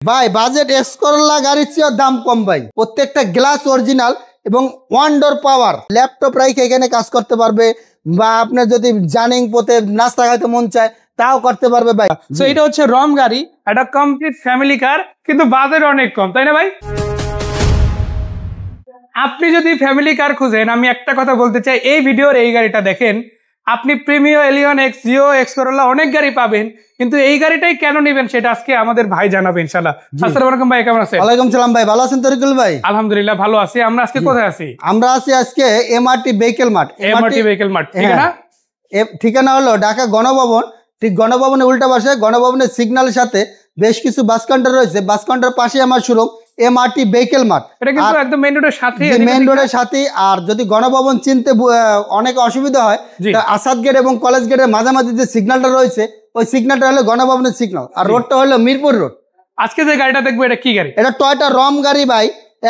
ভাই budget X Corolla গাড়ির চেয়ে দাম কম ভাই। প্রত্যেকটা গ্লাস অরিজিনাল এবং ওয়ান ডোর পাওয়ার। ল্যাপটপ রাইখে এখানে কাজ করতে পারবে, বা আপনার যদি জার্নিং পথে নাস্তা খাইতে মন চায় তাও করতে পারবে ভাই। সো এটা হচ্ছে রম গাড়ি, এটা কমপ্লিট ফ্যামিলি কার, কিন্তু বাজেট অনেক কম, তাই না ভাই? আপনি যদি ফ্যামিলি কার খুঁজেন, আমি একটা কথা বলতে চাই, এই ভিডিওর এই গাড়িটা দেখেন। আপনি Premio, Allion, Axio, X Corolla অনেক গাড়ি পাবেন, কিন্তু এই গাড়িটাই কেন নেবেন সেটা আজকে আমাদের ভাই জানাবে ইনশাআল্লাহ। আসসালামু আলাইকুম ভাই, কেমন আছেন? ওয়ালাইকুম সালাম ভাই, ভালো আছেন তরিকুল ভাই? আলহামদুলিল্লাহ ভালো আছি। আমরা আজকে কোথায় আছি? আমরা আছি আজকে MRT vehicle mart. MRT vehicle mart, ঠিক না? ঠিকানা হলো ঢাকা গণভবন। ঠিক গণভবনের উল্টা পাশে, গণভবনের সিগন্যালের সাথে বেশ কিছু বাস কাউন্টার রয়েছে। বাস কাউন্টার পাশে আমার শোরুম এমআরটি ভেহিকল মার্ট। এটা কিন্তু একদম মেইন রোডের সাথে, মেইন রোডের সাথে। আর যদি গণভবন চিনতে অনেক অসুবিধা হয়, আসাদ গেট এবং কলেজ গেটের মাঝামাঝি যে সিগন্যালটা রয়েছে, ওই সিগন্যালটা হলো গণভবনের সিগন্যাল, আর রোডটা হলো মিরপুর রোড। আজকে যে গাড়িটা দেখবো এটা কি গাড়ি? এটা টয়োটা রম গাড়ি ভাই,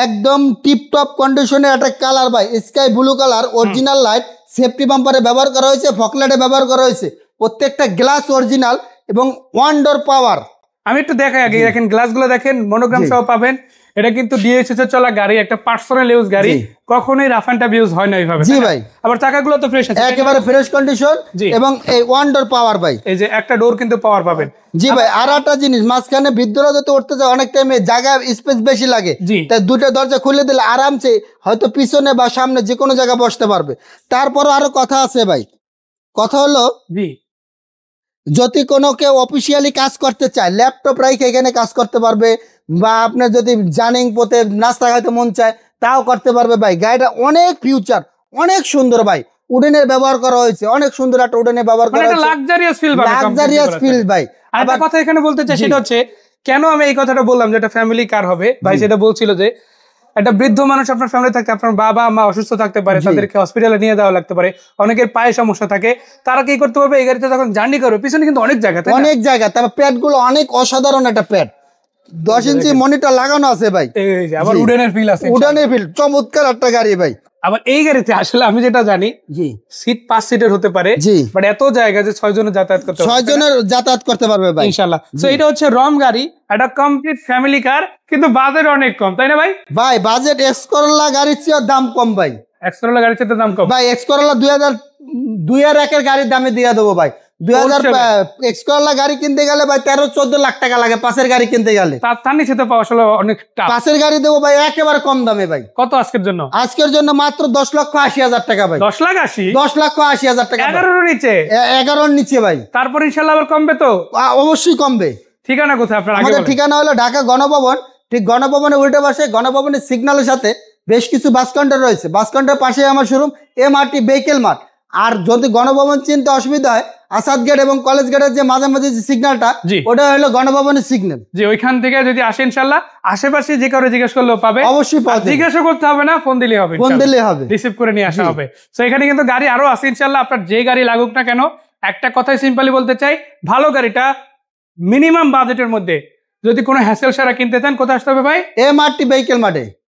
একদম টিপটপ কন্ডিশনের একটা কালার ভাই, sky blue colour, original light, safety বাম্পারে ব্যবহার করা হয়েছে, ফকলাইটে ব্যবহার করা হয়েছে, প্রত্যেকটা গ্লাস অরিজিনাল এবং ওয়ান ডোর পাওয়ার। আমি একটু দেখাই আগে, দেখেন গ্লাসগুলো দেখেন, মনোগ্রাম সহ পাবেন। এটা কিন্তু ডিএসএস এর চলা গাড়ি, একটা পার্সোনাল ইউজ গাড়ি, কখনোই রাফ এন্ড টাফ ইউজ হয় না এইভাবে। জি ভাই। আবার চাকাগুলো তো ফ্রেশ আছে, একেবারে ফ্রেশ কন্ডিশন, এবং এই ওয়ান ডোর পাওয়ার ভাই। এই যে একটা ডোর কিন্তু পাওয়ার পাবেন। জি ভাই। আর একটা জিনিস, মাঝখানে বৃদ্ধরা যদি উঠতে যায় অনেক টাইমে জায়গা স্পেস বেশি লাগে, তাই দুটো দরজা খুলে দিলে আরামসে হয়তো পিছনে বা সামনে যে কোনো জায়গায় বসতে পারবে। তারপরও আরো কথা আছে ভাই। কথা হলো, জি, যদি কোনো কেউ অফিসিয়ালি কাজ করতে চায়, ল্যাপটপ রাইখে এখানে কাজ করতে পারবে, বা আপনার যদি জার্নিং পথে নাস্তা খাইতে মন চায় তাও করতে পারবে ভাই। গাড়িটা অনেক ফিউচার, অনেক সুন্দর ভাই। উডেনের ব্যবহার করা হয়েছে, অনেক সুন্দর একটা উডেনের ব্যবহার করা হয়েছে, লাক্সারিয়াস ফিল পাবে, লাক্সারিয়াস ফিল ভাই। আর একটা কথা এখানে বলতে চাই, সেটা হচ্ছে কেন আমি এই কথাটা বললাম যে এটা ফ্যামিলি কার হবে ভাই, সেটা বলছিল যে একটা বৃদ্ধ মানুষ আপনার ফ্যামিলি থাকতে, আপনার বাবা মা অসুস্থ থাকতে পারে, তাদেরকে হসপিটালে নিয়ে যাওয়া লাগতে পারে, অনেকের পায়ে সমস্যা থাকে, তারা কি করতে পারবে, এই গাড়িতে যখন জার্নি করবে পিছনে কিন্তু অনেক জায়গা, অনেক জায়গা। তারপর প্যাড গুলো অনেক অসাধারণ একটা প্যাড, 10 ইঞ্চি মনিটর লাগানো আছে ভাই। আবার উডেনের ফিল আছে, উডেনের ফিল, চমৎকার একটা গাড়ি ভাই। আবার এই গাড়িতে আসলে আমি যেটা জানি, সিট 5 সিটের হতে পারে, বাট এত জায়গা যে 6 জনের যাতায়াত করতে পারবে, 6 জনের যাতায়াত করতে পারবে ভাই ইনশাআল্লাহ। সো এটা হচ্ছে রম গাড়ি, এটা কমপ্লিট ফ্যামিলি কার, কিন্তু বাজেট অনেক কম, তাই না ভাই? ভাই বাজেট এক্স করলা গাড়ির চেয়ে দাম কম ভাই। এক্স করলা গাড়ির চেয়ে দাম কম ভাই। এক্স করলা 2001 এর গাড়ির দামে দিয়ে দেবো ভাই। 2000 এক্স করলা গাড়ি কিনতে গেলে ভাই 13-14 লাখ টাকা লাগে, পাশের গাড়ি কিনতে গেলে। তার নিচে তো পাওয়া আসলে অনেক টাফ। পাশের গাড়ি দেবো ভাই একেবারে কম দামে ভাই। কত আজকের জন্য? আজকের জন্য মাত্র 10,80,000 টাকা ভাই। 10,80,000 টাকা। 11 নিচে, 11 নিচে ভাই। তারপর ইনশাআল্লাহ আবার কমবে তো? অবশ্যই কমবে। ঠিকানা কোথায় আপনার? আমাদের ঠিকানা হলো ঢাকা গণভবন। ঠিক গণভবনের উল্টো পাশে, গণভবনের সিগন্যালের সাথে বেশ কিছু বাস কাউন্টার রয়েছে। বাস কাউন্টার পাশে আমার শোরুম এমআরটি ভেহিকল মার্ট। আর যদি গণভবন চিনতে অসুবিধা হয়, আসাদ গেট এবং কলেজ গেটের যে মাঝামাঝি যে সিগন্যালটা, ওটা হলো গণভবনের সিগন্যাল। যে ওইখান থেকে যদি আসে ইনশাআল্লাহ, আশেপাশে যে কারো জিজ্ঞেস করলেও পাবে, অবশ্যই পাবে। জিজ্ঞাসা করতে হবে না, ফোন দিলেই হবে, রিসিভ করে নিয়ে আসা হবে। তো এখানে কিন্তু গাড়ি আরো আছে ইনশাআল্লাহ। আপনার যে গাড়ি লাগুক না কেন, একটা কথাই সিম্পলি বলতে চাই, ভালো গাড়িটা মিনিমাম বাজেটের মধ্যে যদি কোনো হ্যাসেল ছাড়া কিনতে চান, কোথায় আসতে হবে ভাই? MRT vehicle মার্টে।